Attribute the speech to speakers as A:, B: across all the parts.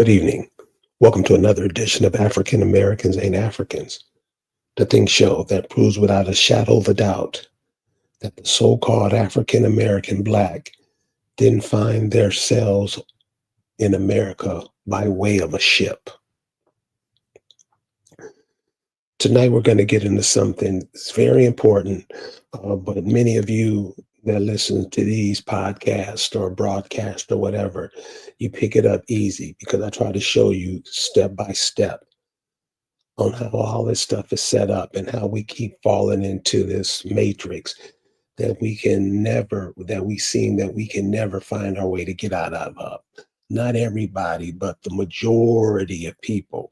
A: Good evening. Welcome to another edition of African Americans Ain't Africans, the Think Show that proves without a shadow of a doubt that the so called African American Black didn't find themselves in America by way of a ship. Tonight, we're going to get into something that's very important, but many of you that listen to these podcasts or broadcasts or whatever, you pick it up easy because I try to show you step by step on how all this stuff is set up and how we keep falling into this matrix that we seem that we can never find our way to get out of. Not everybody, but the majority of people,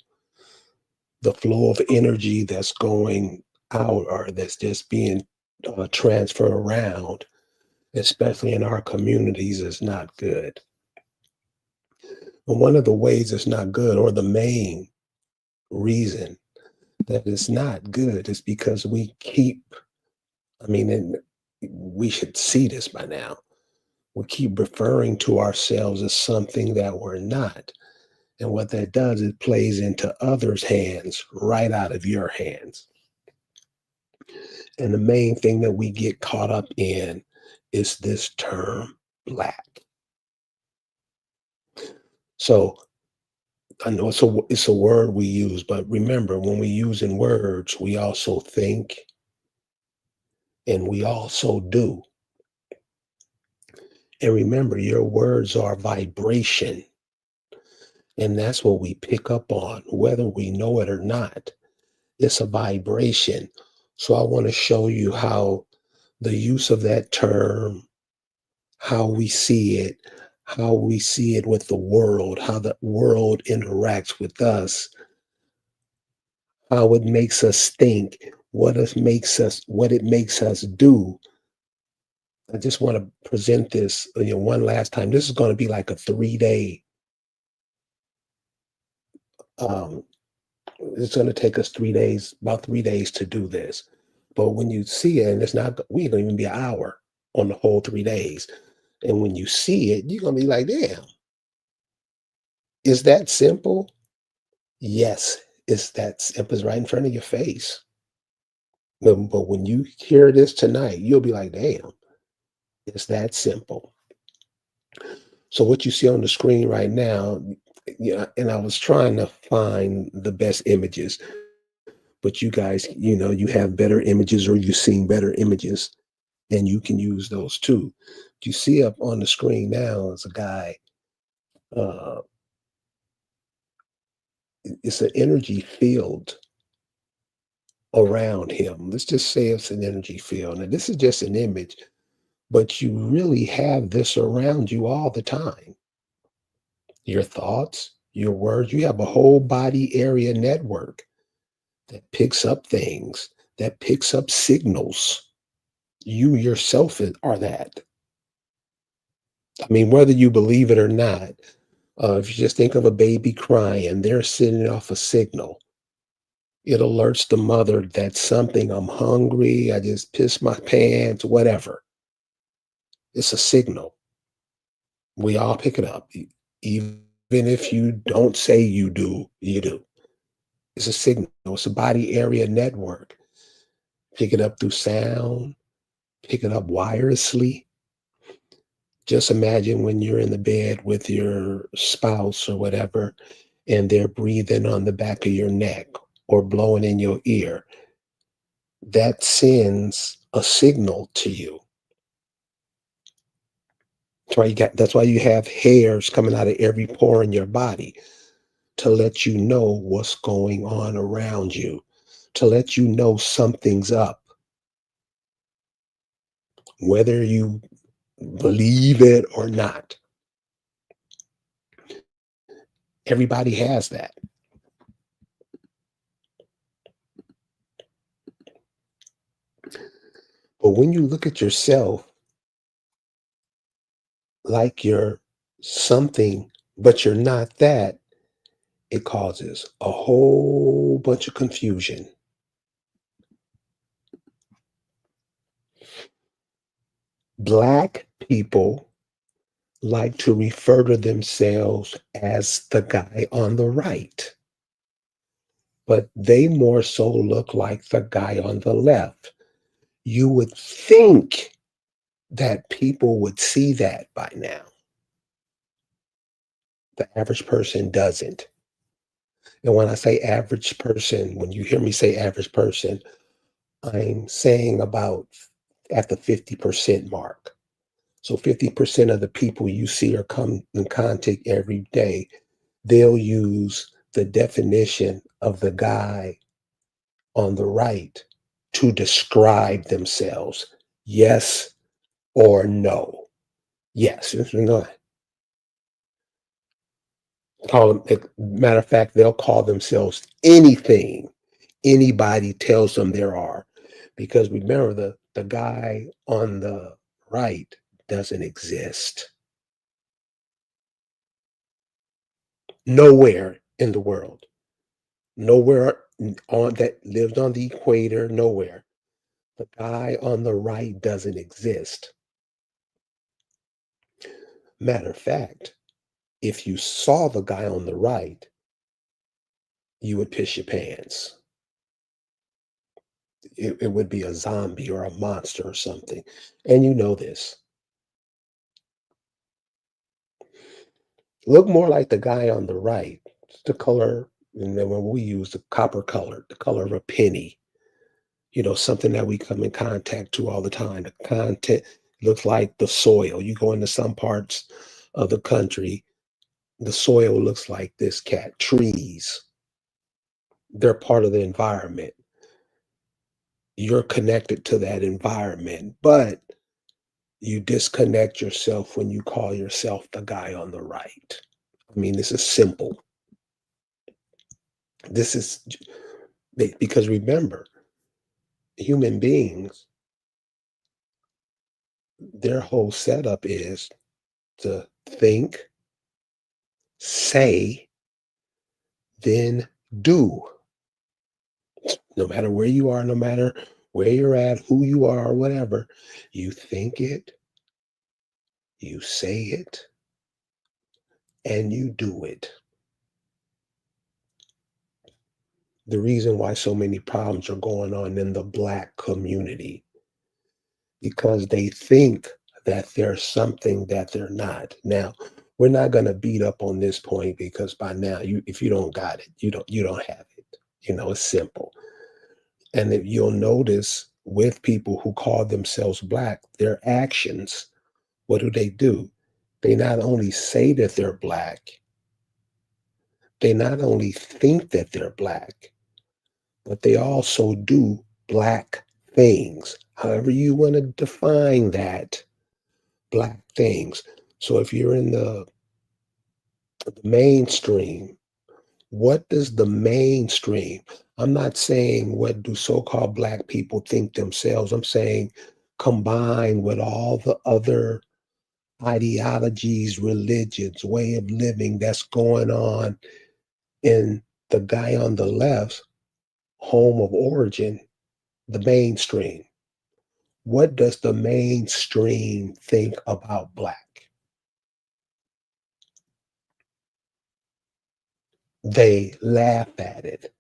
A: the flow of energy that's going out or that's just being transferred around, especially in our communities, is not good. And one of the ways it's not good, or the main reason that it's not good, is because and we should see this by now. We keep referring to ourselves as something that we're not. And what that does, it plays into others' hands right out of your hands. And the main thing that we get caught up in is this term black. So I know it's a word we use, but remember, when we use in words, we also think and we also do. And remember, your words are vibration. And that's what we pick up on, whether we know it or not. It's a vibration. So I want to show you how the use of that term, how we see it with the world, how the world interacts with us, how it makes us think, what it makes us do. I just want to present this, one last time. This is going to be like a 3-day. Um, it's going to take us 3 days, about 3 days to do this. But when you see it, and we ain't gonna even be an hour on the whole 3 days. And when you see it, you're gonna be like, damn, is that simple? Yes, it's that simple. It's right in front of your face. But when you hear this tonight, you'll be like, damn, it's that simple. So what you see on the screen right now, and I was trying to find the best images, but you guys, you have better images or you've seen better images, and you can use those too. What you see up on the screen now is a guy. Uh, it's an energy field around him. Let's just say it's an energy field. Now, this is just an image, but you really have this around you all the time. Your thoughts, your words, you have a whole body area network that picks up things, that picks up signals. You yourself are that. I mean, whether you believe it or not, if you just think of a baby crying, they're sending off a signal. It alerts the mother that something, I'm hungry, I just pissed my pants, whatever. It's a signal. We all pick it up. Even if you don't say you do, you do. It's a signal. It's a body area network. Pick it up through sound, pick it up wirelessly. Just imagine when you're in the bed with your spouse or whatever, and they're breathing on the back of your neck or blowing in your ear. That sends a signal to you. That's why you have hairs coming out of every pore in your body, to let you know what's going on around you, to let you know something's up, whether you believe it or not. Everybody has that. But when you look at yourself like you're something, but you're not that, it causes a whole bunch of confusion. Black people like to refer to themselves as the guy on the right, but they more so look like the guy on the left. You would think that people would see that by now. The average person doesn't. And when I say average person, when you hear me say average person, I'm saying about at the 50% mark. So 50% of the people you see or come in contact every day, they'll use the definition of the guy on the right to describe themselves. Yes or no. Yes. No. Call them, matter of fact, they'll call themselves anything anybody tells them there are. Because remember, the guy on the right doesn't exist nowhere in the world. Nowhere on that lives on the equator, nowhere. The guy on the right doesn't exist. Matter of fact, if you saw the guy on the right, you would piss your pants. It would be a zombie or a monster or something. And you know this. Look more like the guy on the right. It's the color, and then when we use the copper color, the color of a penny, something that we come in contact to all the time. The content looks like the soil. You go into some parts of the country, the soil looks like this cat. Trees, they're part of the environment. You're connected to that environment, but you disconnect yourself when you call yourself the guy on the right. I mean, this is simple. This is because remember, human beings, their whole setup is to think, say, then do. No matter where you are, no matter where you're at, who you are, or whatever, you think it, you say it, and you do it. The reason why so many problems are going on in the Black community, because they think that there's something that they're not. Now, we're not going to beat up on this point because by now, if you don't got it, you don't have it. It's simple. And if you'll notice with people who call themselves Black, their actions, what do? They not only say that they're Black, they not only think that they're Black, but they also do Black things. However you want to define that, Black things. So if you're in the mainstream, what does the mainstream? I'm not saying what do so-called Black people think themselves. I'm saying combined with all the other ideologies, religions, way of living that's going on in the guy on the left's home of origin, the mainstream. What does the mainstream think about Black? They laugh at it.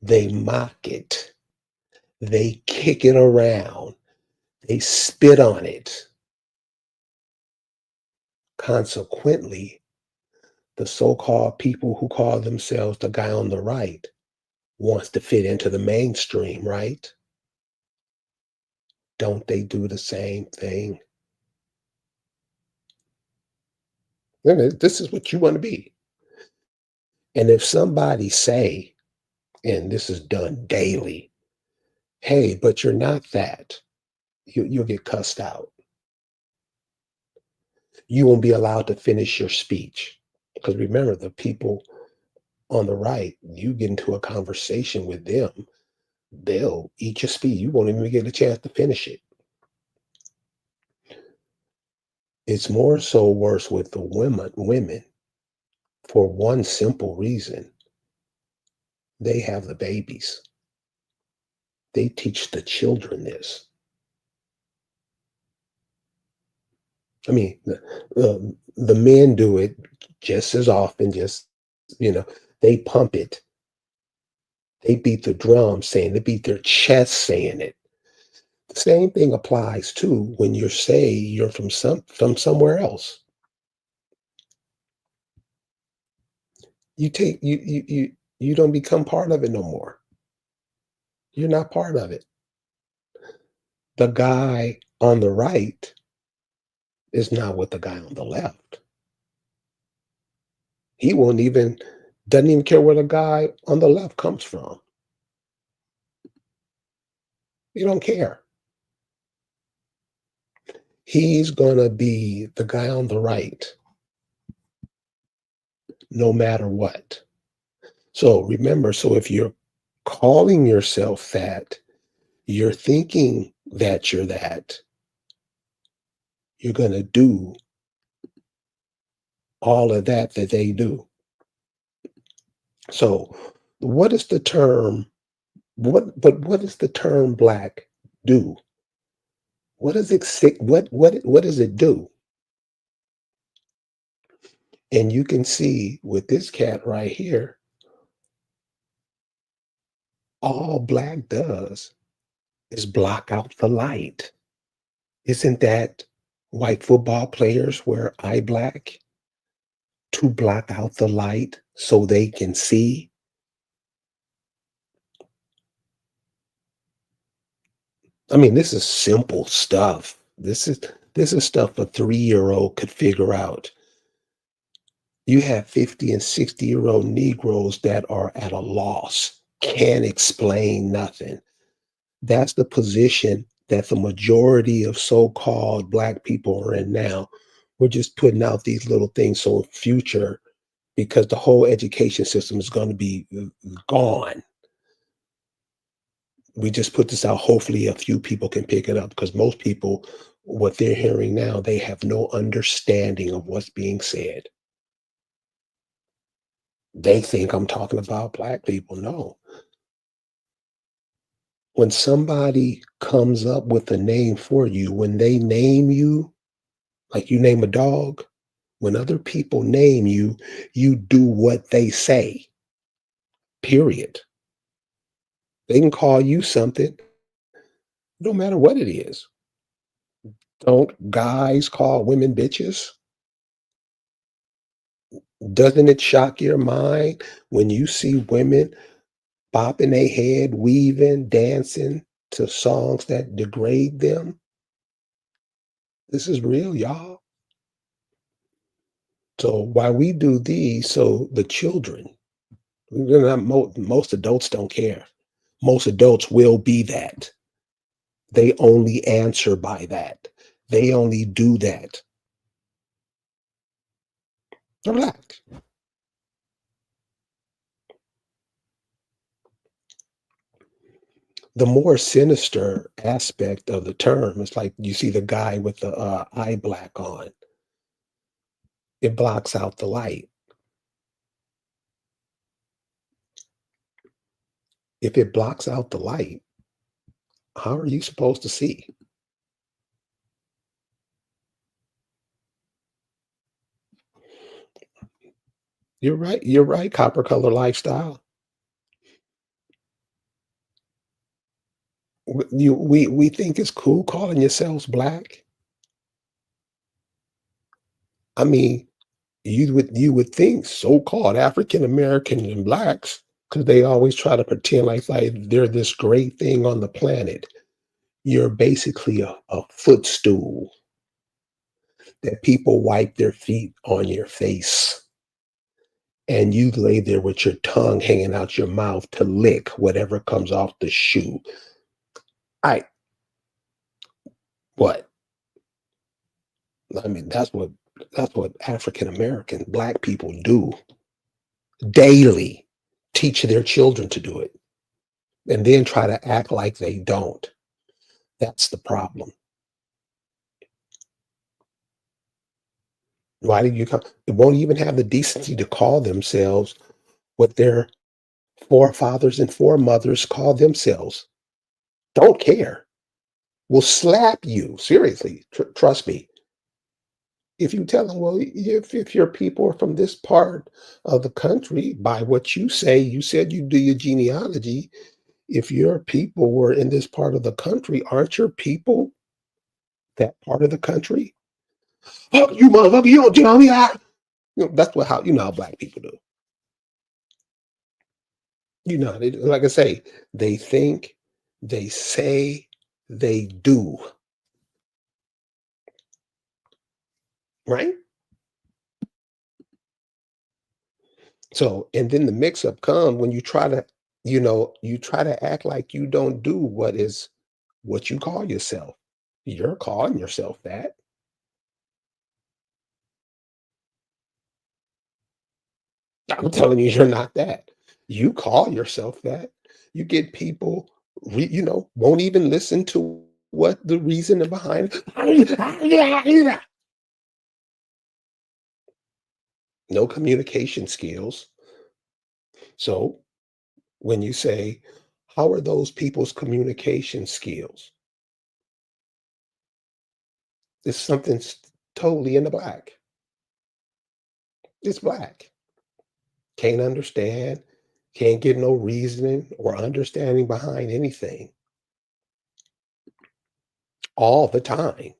A: They mock it. They kick it around. They spit on it. Consequently, the so-called people who call themselves the guy on the right wants to fit into the mainstream, right? Don't they do the same thing? This is what you want to be. And if somebody say, and this is done daily, hey, but you're not that, you'll get cussed out. You won't be allowed to finish your speech. Because remember, the people on the right, you get into a conversation with them, they'll eat your speech. You won't even get a chance to finish it. It's more so worse with the women for one simple reason. They have the babies. They teach the children this. I mean, the men do it just as often, just, you know, they pump it. They beat the drum saying, they beat their chest saying it. The same thing applies too when you say you're from somewhere else. You don't become part of it no more. You're not part of it. The guy on the right is not with the guy on the left. He won't even doesn't even care where the guy on the left comes from. He don't care. He's gonna be the guy on the right no matter what. So remember, so if you're calling yourself that, you're thinking that you're that, you're gonna do all of that they do. So what is the term what does the term black do? What does it say, what does it do? And you can see with this cat right here, all black does is block out the light. Isn't that white football players wear eye black to block out the light so they can see? I mean, this is simple stuff. This is stuff a 3-year-old could figure out. You have 50 and 60-year-old Negroes that are at a loss, can't explain nothing. That's the position that the majority of so-called black people are in now. We're just putting out these little things so in future, because the whole education system is going to be gone. We just put this out. Hopefully, a few people can pick it up because most people, what they're hearing now, they have no understanding of what's being said. They think I'm talking about black people. No. When somebody comes up with a name for you, when they name you, like you name a dog, when other people name you, you do what they say, period. They can call you something, no matter what it is. Don't guys call women bitches? Doesn't it shock your mind when you see women bopping their head, weaving, dancing to songs that degrade them? This is real, y'all. So while we do these, so the children, most adults don't care. Most adults will be that. They only answer by that. They only do that. Relax. The more sinister aspect of the term is like you see the guy with the eye black on. It blocks out the light. If it blocks out the light, how are you supposed to see? You're right. You're right. Copper color lifestyle. We think it's cool calling yourselves black. I mean, you would think so-called African Americans and blacks, because they always try to pretend like they're this great thing on the planet. You're basically a footstool that people wipe their feet on your face, and you lay there with your tongue hanging out your mouth to lick whatever comes off the shoe. I what? I mean, that's what African American black people do daily. Teach their children to do it and then try to act like they don't. That's the problem. Why did you come? They won't even have the decency to call themselves what their forefathers and foremothers call themselves. Don't care. Will slap you. Seriously. Trust me. If you tell them, well, if your people are from this part of the country, by what you say, you said you do your genealogy. If your people were in this part of the country, aren't your people that part of the country? Oh, you motherfucker, you don't tell me how. That's what how how black people do. Like I say, they think, they say, they do, right? So, and then the mix up come when you try to, you try to act like you don't do what you call yourself. You're calling yourself that. I'm telling you, you're not that. You call yourself that. You get people, won't even listen to what the reason behind. No communication skills. So when you say, how are those people's communication skills? It's something totally in the black. It's black. Can't understand, can't get no reasoning or understanding behind anything all the time.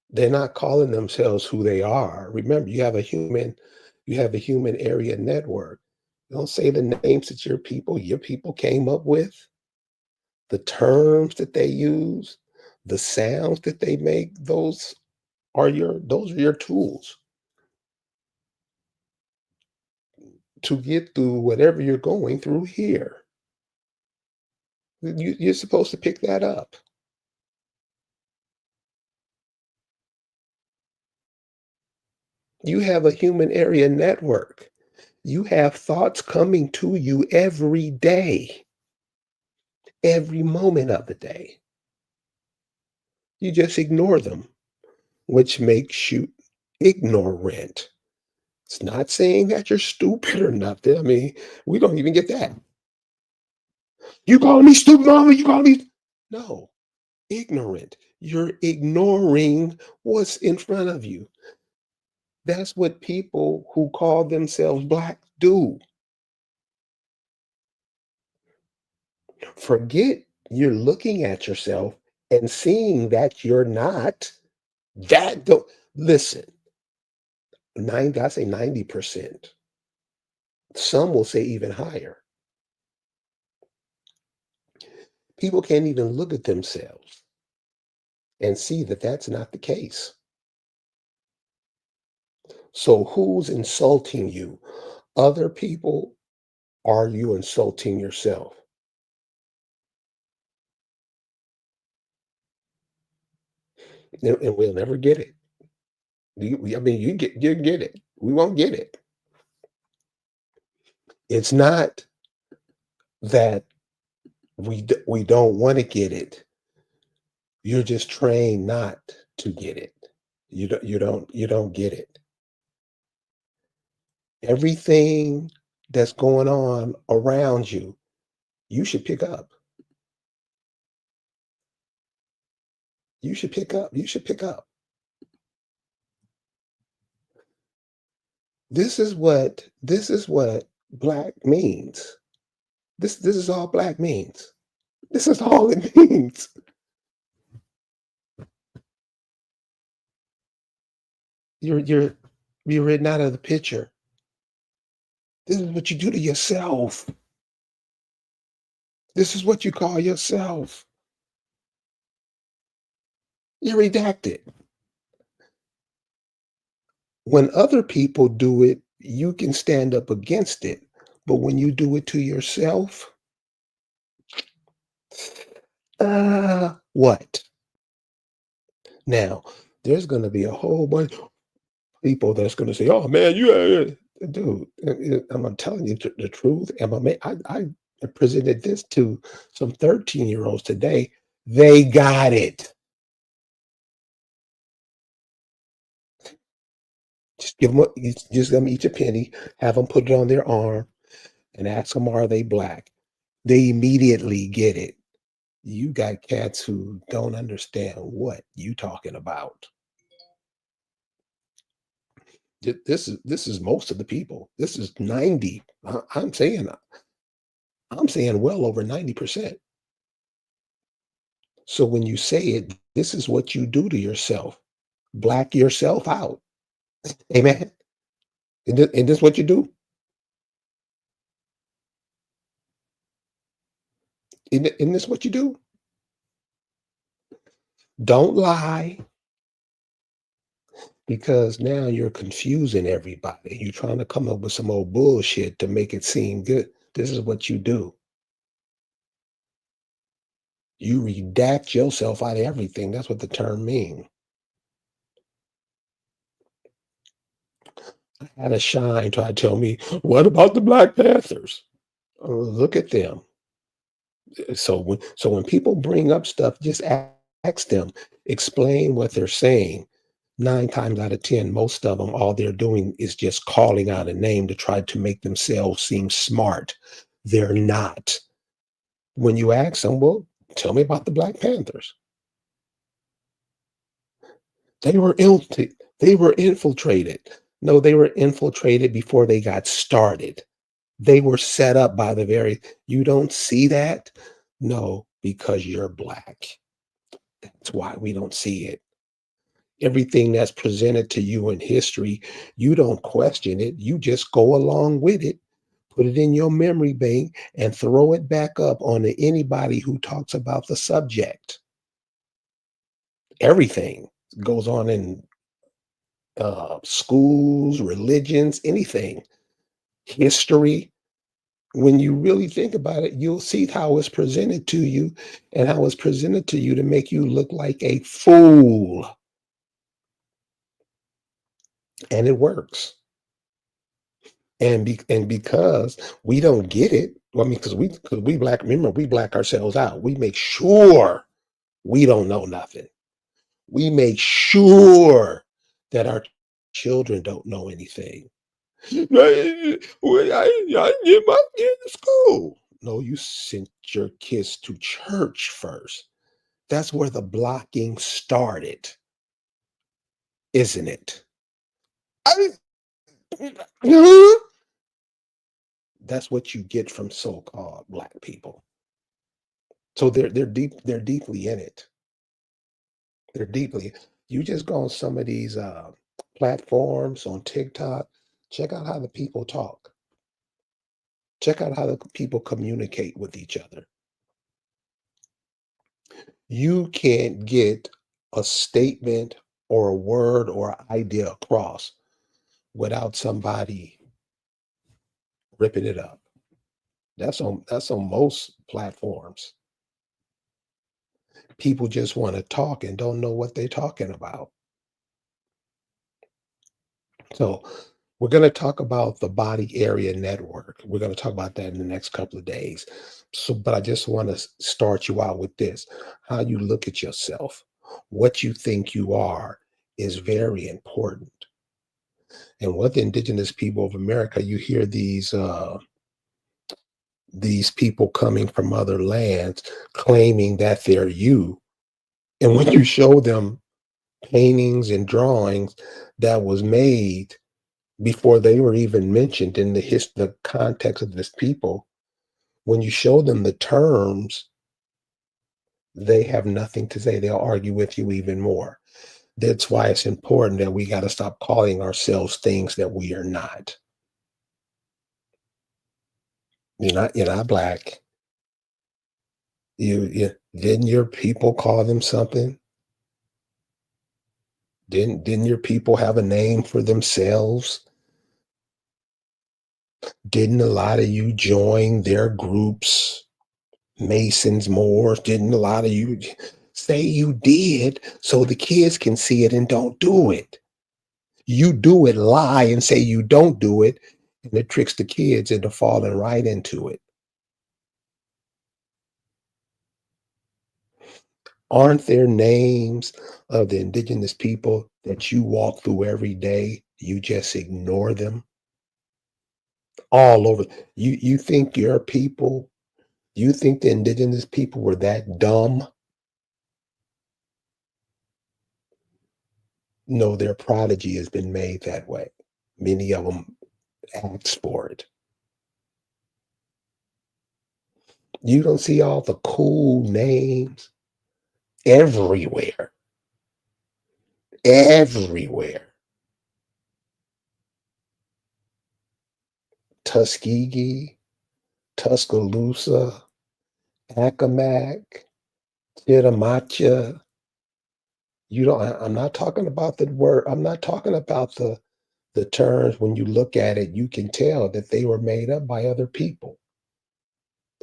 A: They're not calling themselves who they are. Remember, you have a human area network. Don't say the names that your people came up with, the terms that they use, the sounds that they make. Those are your tools to get through whatever you're going through here. You're supposed to pick that up. You have a human area network. You have thoughts coming to you every day, every moment of the day. You just ignore them, which makes you ignorant. It's not saying that you're stupid or nothing. I mean, we don't even get that. You calling me stupid, mama? You calling me? No, ignorant. You're ignoring what's in front of you. That's what people who call themselves black do. Forget you're looking at yourself and seeing that you're not. That don't listen. I say 90%. Some will say even higher. People can't even look at themselves and see that that's not the case. So who's insulting you? Other people? Are you insulting yourself? And we'll never get it. I mean, you get it. We won't get it. It's not that we don't want to get it. You're just trained not to get it. You don't get it. Everything that's going on around you, you should pick up. You should pick up. You should pick up. This is what black means. This is all black means. This is all it means. You're written out of the picture. This is what you do to yourself. This is what you call yourself. You're redacted. When other people do it, you can stand up against it. But when you do it to yourself, what? Now, there's going to be a whole bunch of people that's going to say, "Oh man, dude." I'm telling you the truth. I presented this to some 13-year-olds today. They got it. Just give them each a penny, have them put it on their arm, and ask them, "Are they black?" They immediately get it. You got cats who don't understand what you talking about. This is most of the people. This is 90. I'm saying well over 90%. So when you say it, this is what you do to yourself. Black yourself out. Amen. And this what you do? Isn't this what you do? Don't lie, because now you're confusing everybody. You're trying to come up with some old bullshit to make it seem good. This is what you do. You redact yourself out of everything. That's what the term means. I had a shine try to tell me, what about the Black Panthers? Look at them. So when people bring up stuff, just ask them, explain what they're saying. 9 times out of 10, most of them, all they're doing is just calling out a name to try to make themselves seem smart. They're not. When you ask them, well, tell me about the Black Panthers. They were they were infiltrated. No, they were infiltrated before they got started. They were set up by the very, you don't see that? No, because you're black. That's why we don't see it. Everything that's presented to you in history, you don't question it. You just go along with it, put it in your memory bank, and throw it back up on anybody who talks about the subject. Everything goes on in schools, religions, anything, history. When you really think about it, you'll see how it's presented to you, and how it's presented to you to make you look like a fool. And it works. And because we don't get it, well, I mean, because we black, remember, we black ourselves out. We make sure we don't know nothing. We make sure that our children don't know anything. I get my kid to school. No, you sent your kids to church first. That's where the blocking started, isn't it? I, that's what you get from so-called black people. So they're deeply in it. They're deeply. You just go on some of these platforms on TikTok. Check out how the people talk. Check out how the people communicate with each other. You can't get a statement or a word or an idea across without somebody ripping it up. That's on most platforms. People just want to talk and don't know what they're talking about. So we're going to talk about the body area network. We're going to talk about that in the next couple of days. So, but I just want to start you out with this. How you look at yourself, what you think you are, is very important. And what the indigenous people of America, you hear these people coming from other lands claiming that they're you. And when you show them paintings and drawings that was made before they were even mentioned in the context of this people, when you show them the terms, they have nothing to say. They'll argue with you even more. That's why it's important that we got to stop calling ourselves things that we are not. You're not black. You didn't your people call them something? Didn't your people have a name for themselves? Didn't a lot of you join their groups? Masons, Moors, didn't a lot of you say you did so the kids can see it and don't do it? You do it, lie, and say you don't do it, and it tricks the kids into falling right into it. Aren't there names of the indigenous people that you walk through every day? You just ignore them all over. You think your people, you think the indigenous people were that dumb? No, their prodigy has been made that way. Many of them ask for it. You don't see all the cool names everywhere, everywhere. Tuskegee, Tuscaloosa, Accomack, Chittimacha. You don't. I'm not talking about the word. I'm not talking about the terms. When you look at it, you can tell that they were made up by other people.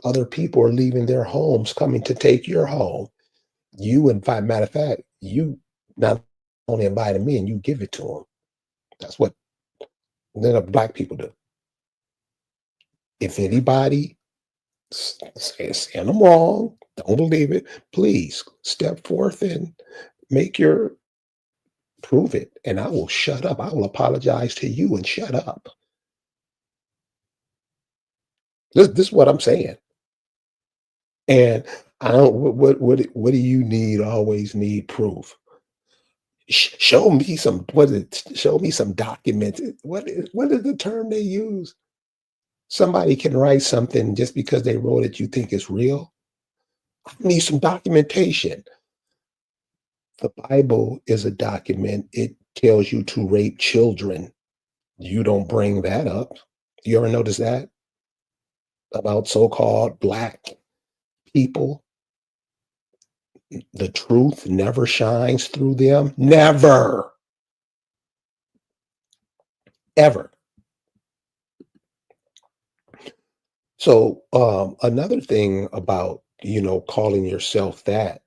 A: Other people are leaving their homes, coming to take your home. You invite. Matter of fact, you not only invited me, and you give it to them. That's what the black people do. If anybody saying I'm wrong, don't believe it. Please step forth and make your prove it, and I will shut up. I will apologize to you and shut up. This is what I'm saying. And I don't. What do you need? Always need proof. Show me some. What is it? Show me some documents. What is the term they use? Somebody can write something just because they wrote it. You think it's real? I need some documentation. The Bible is a document. It tells you to rape children. You don't bring that up. You ever notice that about so-called black people? The truth never shines through them. Never, ever. So another thing about calling yourself that,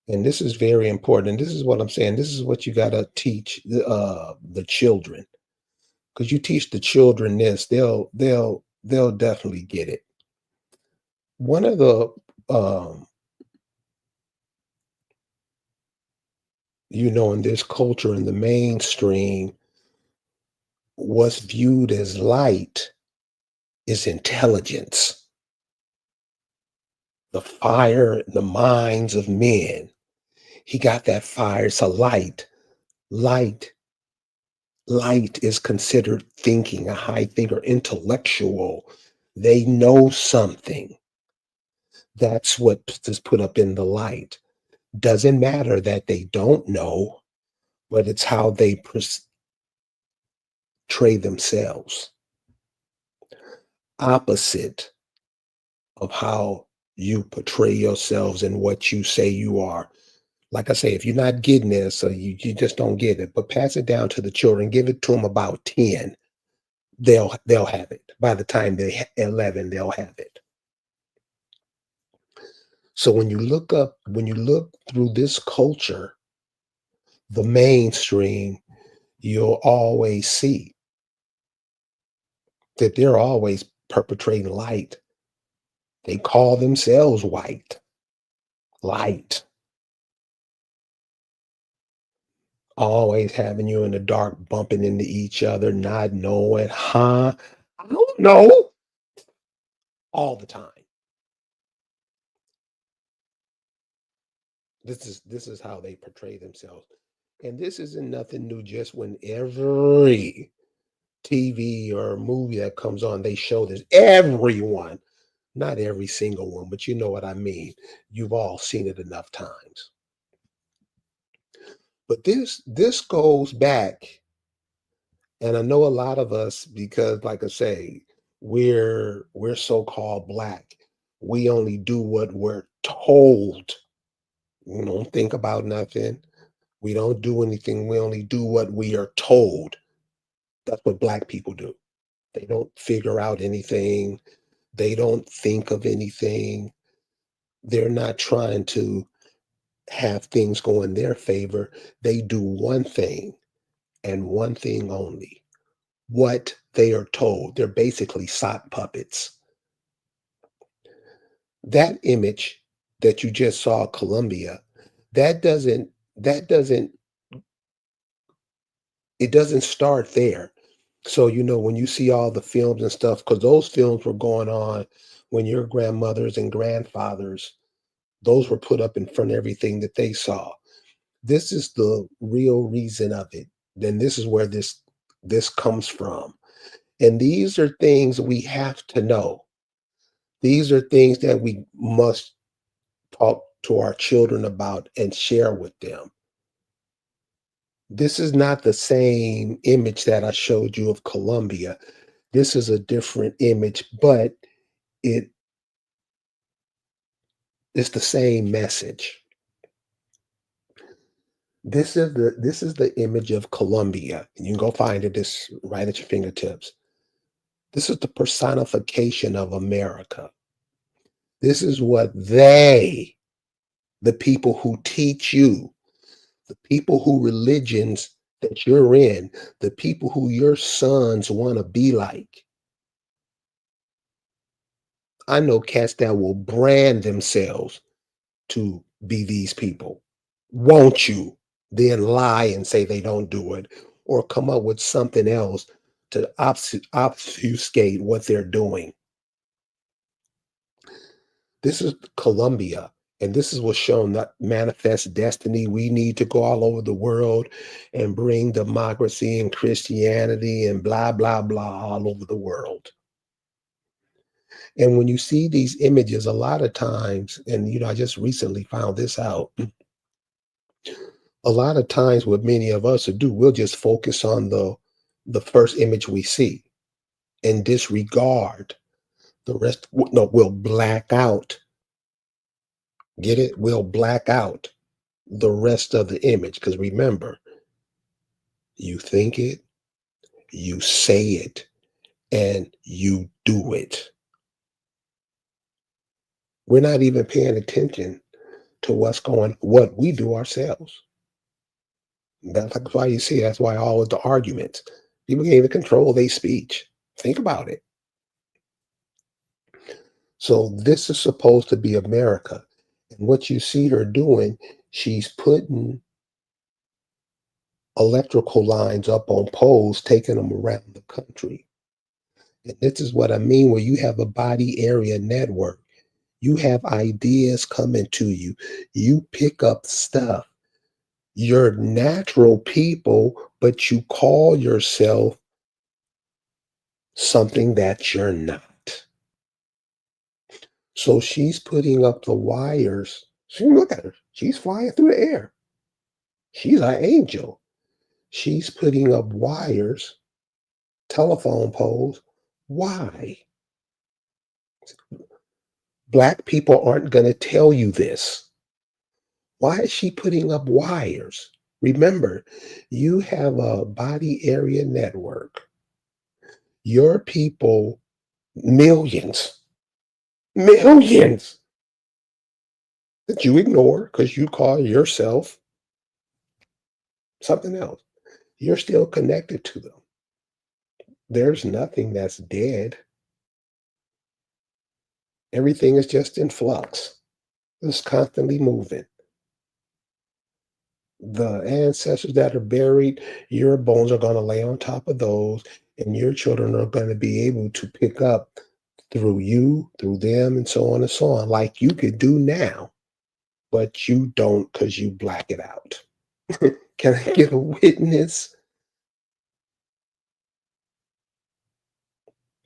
A: and this is very important. This is what I'm saying. This is what you got to teach the children, because you teach the children this, they'll definitely get it. One of the um, in this culture in the mainstream, what's viewed as light is intelligence, the fire in the minds of men. He got that fire. It's a light. Light, light is considered thinking, a high thinker, intellectual. They know something. That's what is put up in the light. Doesn't matter that they don't know, but it's how they portray themselves. Opposite of how you portray yourselves and what you say you are. Like I say, if you're not getting this, so you just don't get it. But pass it down to the children. Give it to them about 10. They'll have it. By the time they're 11, they'll have it. So when you look through this culture, the mainstream, you'll always see that they're always perpetrating light. They call themselves white, light, always having you in the dark, bumping into each other, not knowing, huh? I don't know, all the time. This is how they portray themselves. And this isn't nothing new, just when every TV or movie that comes on, they show this. Everyone, not every single one, but you know what I mean. You've all seen it enough times. But this goes back, and I know a lot of us, because like I say, we're so-called black. We only do what we're told. We don't think about nothing. We don't do anything. We only do what we are told. That's what black people do. They don't figure out anything. They don't think of anything. They're not trying to have things go in their favor. They do one thing and one thing only, what they are told. They're basically sock puppets. That image that you just saw, Colombia, that doesn't it doesn't start there. So, when you see all the films and stuff, because those films were going on when your grandmothers and grandfathers, those were put up in front of everything that they saw. This is the real reason of it. Then this is where this this comes from. And these are things we have to know. These are things that we must talk to our children about and share with them. This is not the same image that I showed you of Colombia. This is a different image, but it is the same message. This is the image of Colombia, and you can go find it. This right at your fingertips. This is the personification of America. This is what they, the people who teach you, the people who religions that you're in, the people who your sons want to be like. I know cats that will brand themselves to be these people. Won't you then lie and say they don't do it or come up with something else to obfuscate what they're doing? This is Colombia, and this is what's shown that manifest destiny. We need to go all over the world and bring democracy and Christianity and blah, blah, blah all over the world. And when you see these images, a lot of times, and I just recently found this out, a lot of times what many of us will do, we'll just focus on the first image we see and disregard the rest. No, we'll black out. Get it? We'll black out the rest of the image. Because remember, you think it, you say it, and you do it. We're not even paying attention to what we do ourselves. That's why you see, that's why all of the arguments, people can't even control their speech. Think about it. So this is supposed to be America. And what you see her doing, she's putting electrical lines up on poles, taking them around the country. And this is what I mean where you have a body area network. You have ideas coming to you. You pick up stuff. You're natural people, but you call yourself something that you're not. So she's putting up the wires. See, look at her. She's flying through the air. She's an angel. She's putting up wires, telephone poles. Why? Black people aren't going to tell you this. Why is she putting up wires? Remember, you have a body area network. Your people, millions, millions that you ignore because you call yourself something else. You're still connected to them. There's nothing that's dead. Everything is just in flux. It's constantly moving. The ancestors that are buried, your bones are going to lay on top of those, and your children are going to be able to pick up through you, through them, and so on and so on, like you could do now, but you don't because you black it out. Can I get a witness?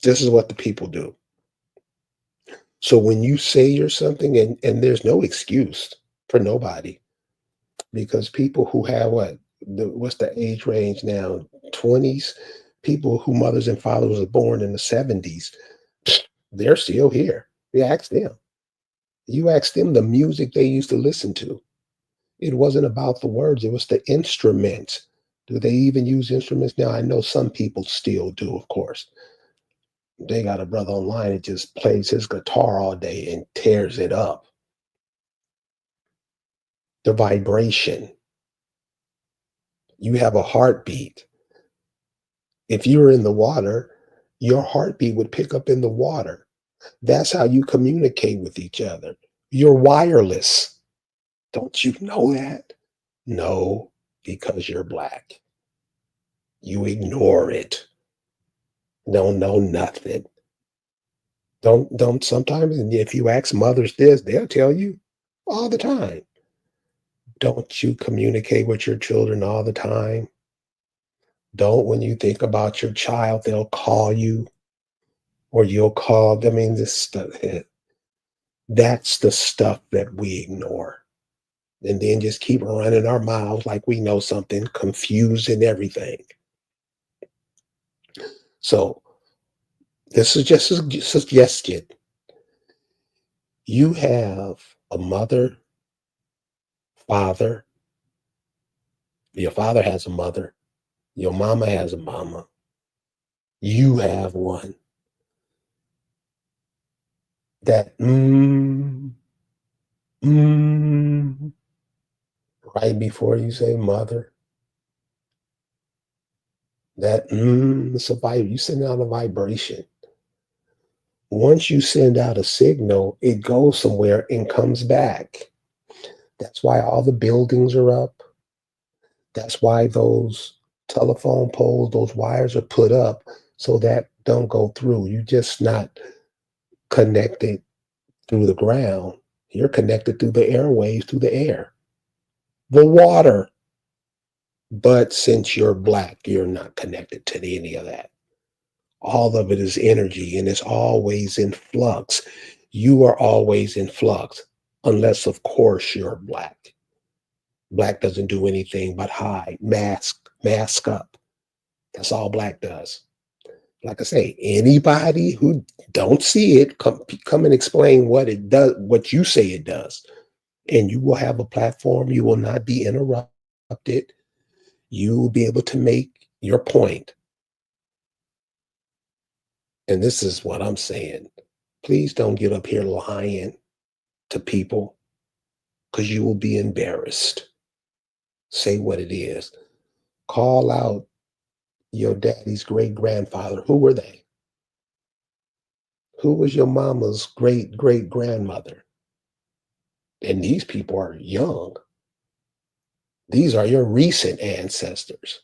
A: This is what the people do. So when you say you're something, and there's no excuse for nobody, because people who have what's the age range now? 20s, people who mothers and fathers were born in the 70s, they're still here. You ask them. You ask them the music they used to listen to. It wasn't about the words, it was the instruments. Do they even use instruments now? I know some people still do, of course. They got a brother online that just plays his guitar all day and tears it up. The vibration. You have a heartbeat. If you were in the water, your heartbeat would pick up in the water. That's how you communicate with each other. You're wireless. Don't you know that? No, because you're black. You ignore it. Don't know nothing. Don't sometimes, and if you ask mothers this, they'll tell you all the time. Don't you communicate with your children all the time? Don't when you think about your child, they'll call you or you'll call them. I mean, this stuff, that's the stuff that we ignore. And then just keep running our mouths like we know something, confusing everything. So this is just a suggestion. You have a mother, father, your father has a mother, your mama has a mama, you have one that mm, right before you say mother, that it's a you send out a vibration. Once you send out a signal, it goes somewhere and comes back. That's why all the buildings are up. That's why those telephone poles, those wires are put up so that don't go through. You just not connected through the ground. You're connected through the airways, through the air, the water. But since you're black, you're not connected to any of that. All of it is energy and it's always in flux. You are always in flux, unless, of course, you're black. Black doesn't do anything but hide, mask up. That's all black does. Like I say, anybody who don't see it, come and explain what it does, what you say it does. And you will have a platform. You will not be interrupted. You will be able to make your point. And this is what I'm saying. Please don't get up here lying to people because you will be embarrassed. Say what it is. Call out your daddy's great grandfather. Who were they? Who was your mama's great great grandmother? And these people are young. These are your recent ancestors.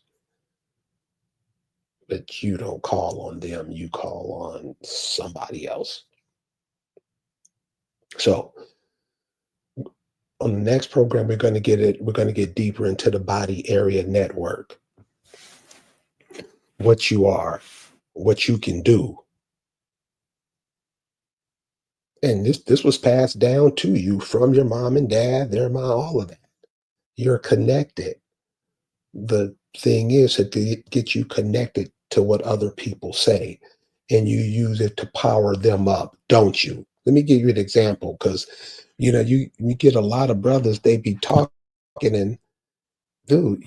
A: But you don't call on them, you call on somebody else. So on the next program, we're going to get deeper into the body area network, what you are, what you can do. And this was passed down to you from your mom and dad, their mom, all of that. You're connected. The thing is to get you connected to what other people say, and you use it to power them up, don't you? Let me give you an example, because you get a lot of brothers, they be talking and, dude,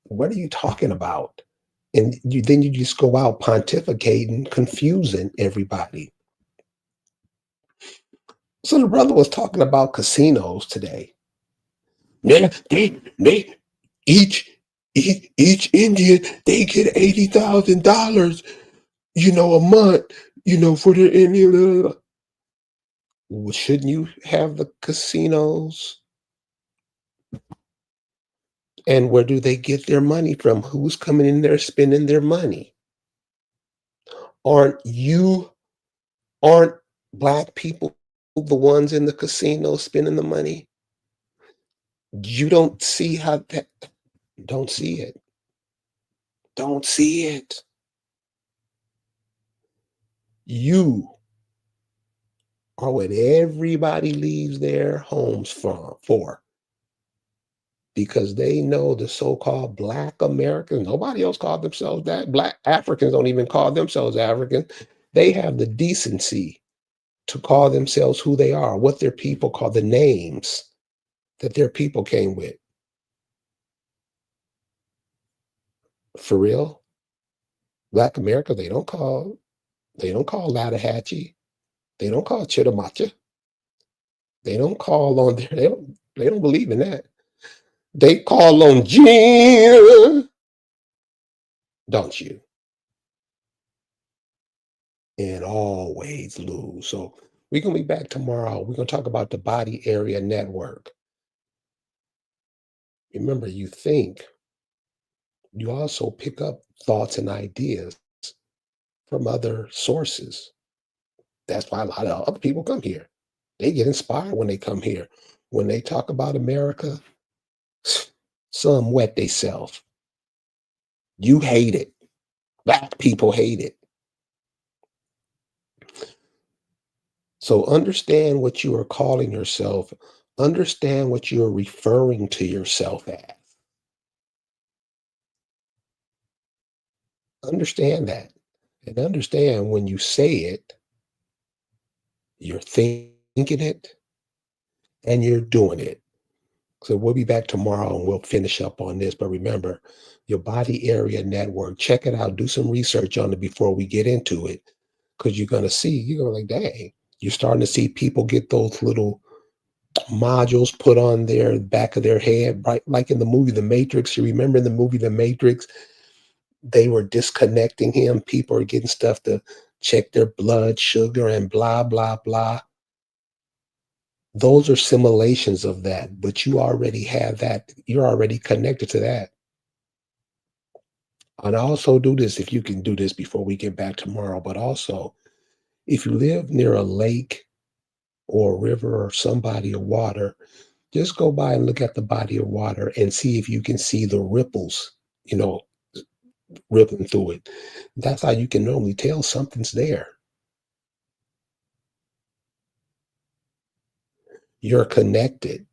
A: what are you talking about? And then you just go out pontificating, confusing everybody. So the brother was talking about casinos today. Yeah, they each each Indian, they get $80,000, a month, for their Indian. Well, shouldn't you have the casinos? And where do they get their money from? Who's coming in there spending their money? Aren't you aren't black people the ones in the casino spending the money? You don't see how that don't see it. Don't see it. You are what everybody leaves their homes for because they know the so-called black Americans, nobody else called themselves that. Black Africans don't even call themselves African. They have the decency to call themselves who they are, what their people call the names that their people came with. For real, Black America, they don't call Latahatchee. They don't call Chitamacha. They don't call on their, they don't believe in that. They call on Jim, don't you? And always lose. So we're gonna be back tomorrow. We're gonna talk about the body area network. Remember, you think, you also pick up thoughts and ideas from other sources. That's why a lot of other people come here. They get inspired when they come here. When they talk about America, some wet themselves. You hate it. Black people hate it. So understand what you are calling yourself. Understand what you're referring to yourself as. Understand that. And understand when you say it, you're thinking it and you're doing it. So we'll be back tomorrow and we'll finish up on this. But remember, your body area network, check it out. Do some research on it before we get into it. Because you're going to see, you're going to like, dang, you're starting to see people get those little modules put on their back of their head, right? Like in the movie The Matrix. You remember in the movie The Matrix, they were disconnecting him. People are getting stuff to check their blood sugar and blah, blah, blah. Those are simulations of that, but you already have that. You're already connected to that. And also do this if you can do this before we get back tomorrow. But also, if you live near a lake or a river or some body of water, just go by and look at the body of water and see if you can see the ripples, you know, rippling through it. That's how you can normally tell something's there. You're connected.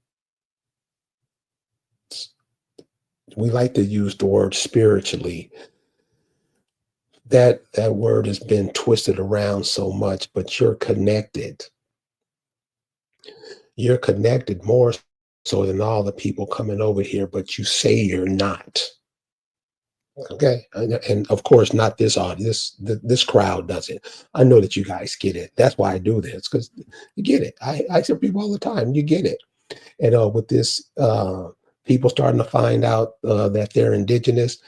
A: We like to use the word spiritually. That word has been twisted around so much, but you're connected. You're connected more so than all the people coming over here, but you say you're not. Okay, and of course, not this audience. This crowd doesn't. I know that you guys get it. That's why I do this because you get it. I tell people all the time, you get it. And with this, people starting to find out that they're indigenous.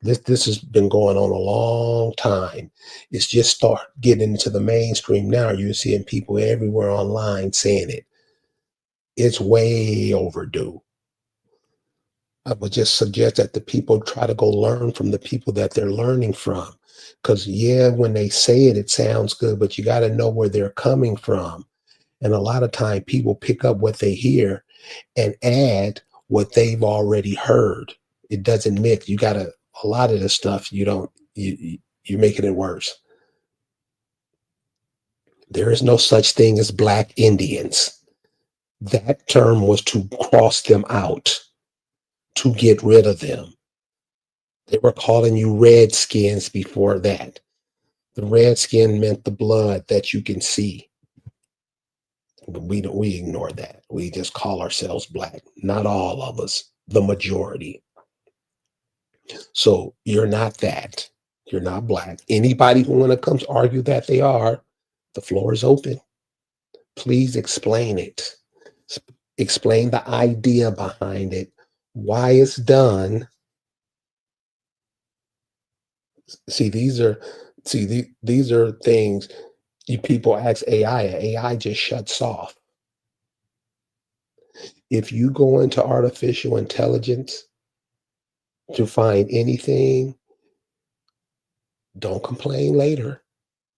A: This has been going on a long time. It's just start getting into the mainstream now. You're seeing people everywhere online saying it. It's way overdue. I would just suggest that the people try to go learn from the people that they're learning from. Because, yeah, when they say it, it sounds good, but you got to know where they're coming from. And a lot of time people pick up what they hear and add what they've already heard. It doesn't mix. You got to, a lot of the stuff you don't, you're making it worse. There is no such thing as Black Indians. That term was to cross them out, to get rid of them. They were calling you redskins before that. The redskin meant the blood that you can see. But we ignore that. We just call ourselves black. Not all of us, the majority. So you're not that. You're not black. Anybody who want to come argue that they are, the floor is open. Please explain it. Explain the idea behind it, why it's done. See, these are things you people ask AI, and AI just shuts off. If you go into artificial intelligence to find anything, don't complain later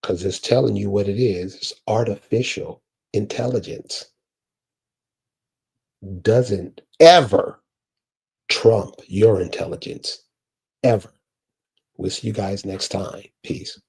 A: because it's telling you what it is. It's artificial intelligence. Doesn't ever trump your intelligence, ever. We'll see you guys next time. Peace.